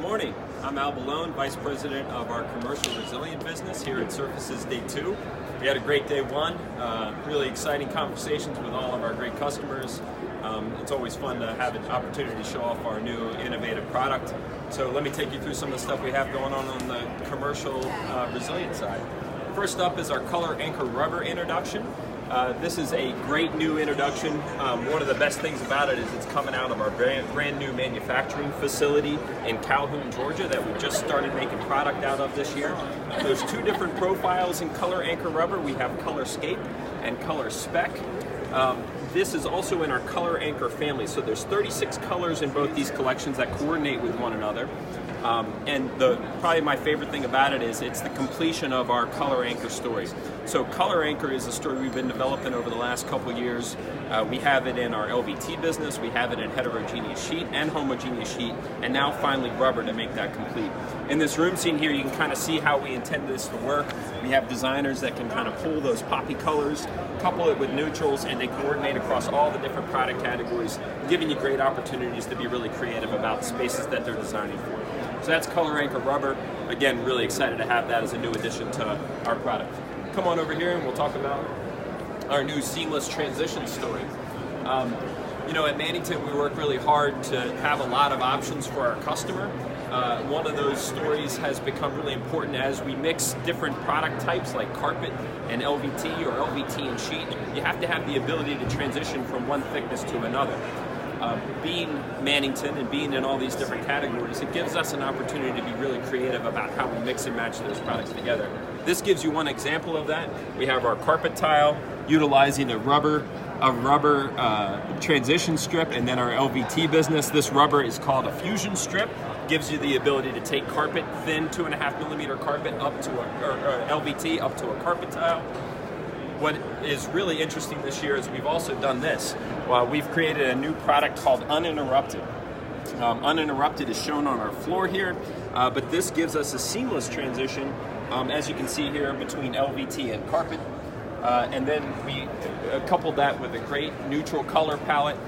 morning. I'm Al Boulogne, Vice President of our Commercial Resilient business here at Surfaces Day 2. We had a great day 1, really exciting conversations with all of our great customers. It's always fun to have an opportunity to show off our new innovative product. So let me take you through some of the stuff we have going on the commercial resilient side. First up is our Color Anchor Rubber introduction. This is a great new introduction. One of the best things about it is it's coming out of our brand new manufacturing facility in Calhoun, Georgia that we just started making product out of this year. There's 2 different profiles in Color Anchor Rubber. We have Color Scape and Color Spec. This is also in our Color Anchor family, so there's 36 colors in both these collections that coordinate with one another. And probably my favorite thing about it is it's the completion of our Color Anchor story. So Color Anchor is a story we've been developing over the last couple years. We have it in our LVT business, we have it in heterogeneous sheet and homogeneous sheet, and now finally rubber to make that complete. In this room scene here, you can kind of see how we intend this to work. We have designers that can kind of pull those poppy colors, couple it with neutrals, and they coordinate across all the different product categories, giving you great opportunities to be really creative about spaces that they're designing for. So that's Color Anchor Rubber. Again, really excited to have that as a new addition to our product. Come on over here and we'll talk about our new seamless transition story. At Mannington, we work really hard to have a lot of options for our customer. One of those stories has become really important as we mix different product types like carpet and LVT or LVT and sheet. You have to have the ability to transition from one thickness to another. Being Mannington and being in all these different categories, it gives us an opportunity to be really creative about how we mix and match those products together. This gives you one example of that. We have our carpet tile utilizing a rubber transition strip, and then our LVT business, this rubber is called a fusion strip. Gives you the ability to take carpet, thin 2.5 millimeter carpet up to or LVT up to a carpet tile. What is really interesting this year is we've also done this. We've created a new product called Uninterrupted. Uninterrupted is shown on our floor here, but this gives us a seamless transition, as you can see here, between LVT and carpet. And then we coupled that with a great neutral color palette,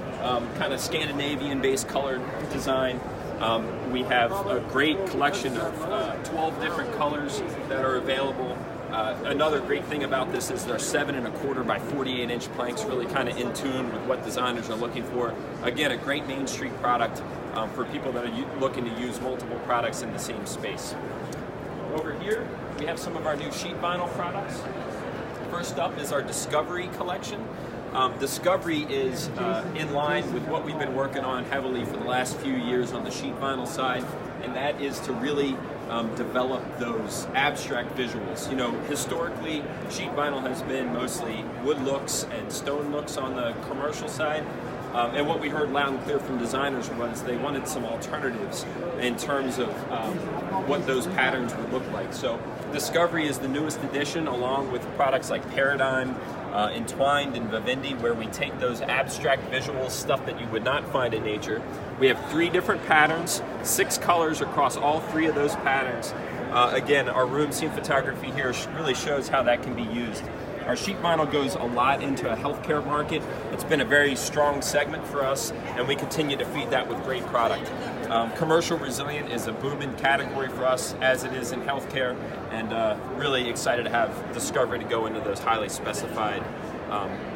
kind of Scandinavian-based color design. We have a great collection of 12 different colors that are available. Another great thing about this is they're 7.25 by 48 inch planks, really kind of in tune with what designers are looking for. Again, a great Main Street product for people that are looking to use multiple products in the same space. Over here, we have some of our new sheet vinyl products. First up is our Discovery collection. Discovery is in line with what we've been working on heavily for the last few years on the sheet vinyl side, and that is to really develop those abstract visuals. Historically, sheet vinyl has been mostly wood looks and stone looks on the commercial side. And what we heard loud and clear from designers was they wanted some alternatives in terms of what those patterns would look like. So Discovery is the newest addition, along with products like Paradigm, Entwined, and Vivendi, where we take those abstract visual stuff that you would not find in nature. We have 3 different patterns, 6 colors across all 3 of those patterns. Again, our room scene photography here really shows how that can be used. Our sheet vinyl goes a lot into a healthcare market. It's been a very strong segment for us, and we continue to feed that with great product. Commercial resilient is a booming category for us, as it is in healthcare, and really excited to have Discovery to go into those highly specified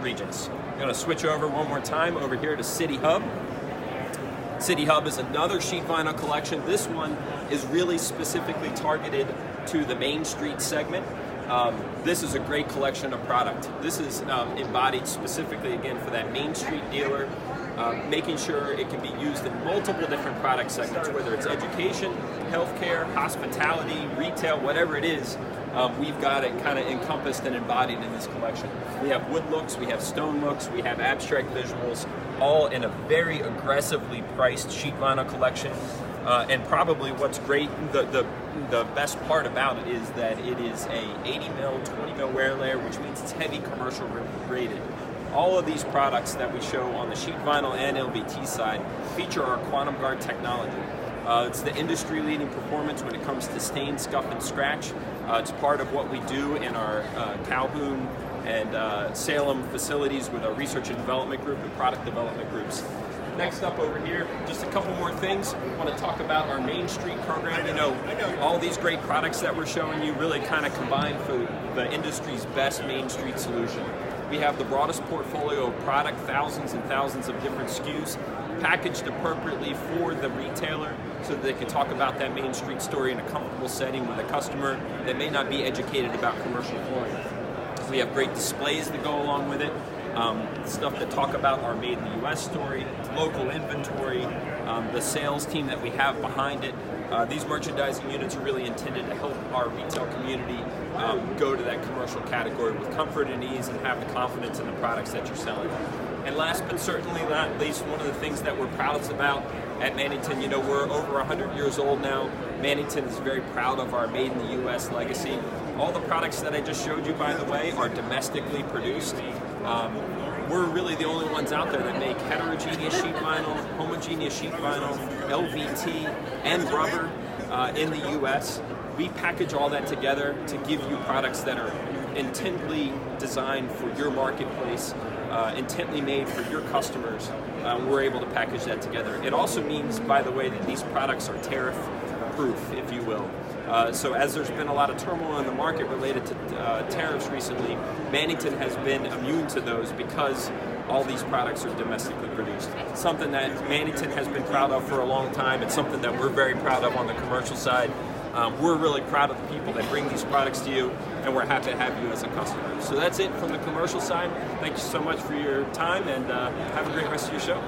regions. I'm going to switch over one more time over here to City Hub. City Hub is another sheet vinyl collection. This one is really specifically targeted to the Main Street segment. This is a great collection of product. This is embodied specifically, again, for that Main Street dealer, making sure it can be used in multiple different product segments, whether it's education, healthcare, hospitality, retail, whatever it is. We've got it kind of encompassed and embodied in this collection. We have wood looks, we have stone looks, we have abstract visuals, all in a very aggressively priced sheet vinyl collection. And probably what's great, the best part about it is that it is a 80 mil, 20 mil wear layer, which means it's heavy commercial rated. All of these products that we show on the sheet vinyl and LVT side feature our Quantum Guard technology. It's the industry-leading performance when it comes to stain, scuff, and scratch. It's part of what we do in our Calhoun and Salem facilities with our research and development group and product development groups. Next up over here, just a couple more things. I want to talk about our Main Street program. You know, all these great products that we're showing you really kind of combine for the industry's best Main Street solution. We have the broadest portfolio of product, thousands and thousands of different SKUs, packaged appropriately for the retailer so that they can talk about that Main Street story in a comfortable setting with a customer that may not be educated about commercial flooring. We have great displays that go along with it. Stuff that talk about our Made in the U.S. story, local inventory, the sales team that we have behind it. These merchandising units are really intended to help our retail community go to that commercial category with comfort and ease and have the confidence in the products that you're selling. And last but certainly not least, one of the things that we're proudest about at Mannington, you know, we're over 100 years old now. Mannington is very proud of our Made in the U.S. legacy. All the products that I just showed you, by the way, are domestically produced. We're really the only ones out there that make heterogeneous sheet vinyl, homogeneous sheet vinyl, LVT, and rubber in the U.S. We package all that together to give you products that are intently designed for your marketplace, intently made for your customers. We're able to package that together. It also means, by the way, that these products are tariff-proof, if you will. So as there's been a lot of turmoil in the market related to tariffs recently, Mannington has been immune to those because all these products are domestically produced. Something that Mannington has been proud of for a long time. It's something that we're very proud of on the commercial side. We're really proud of the people that bring these products to you, and we're happy to have you as a customer. So that's it from the commercial side. Thank you so much for your time, and have a great rest of your show.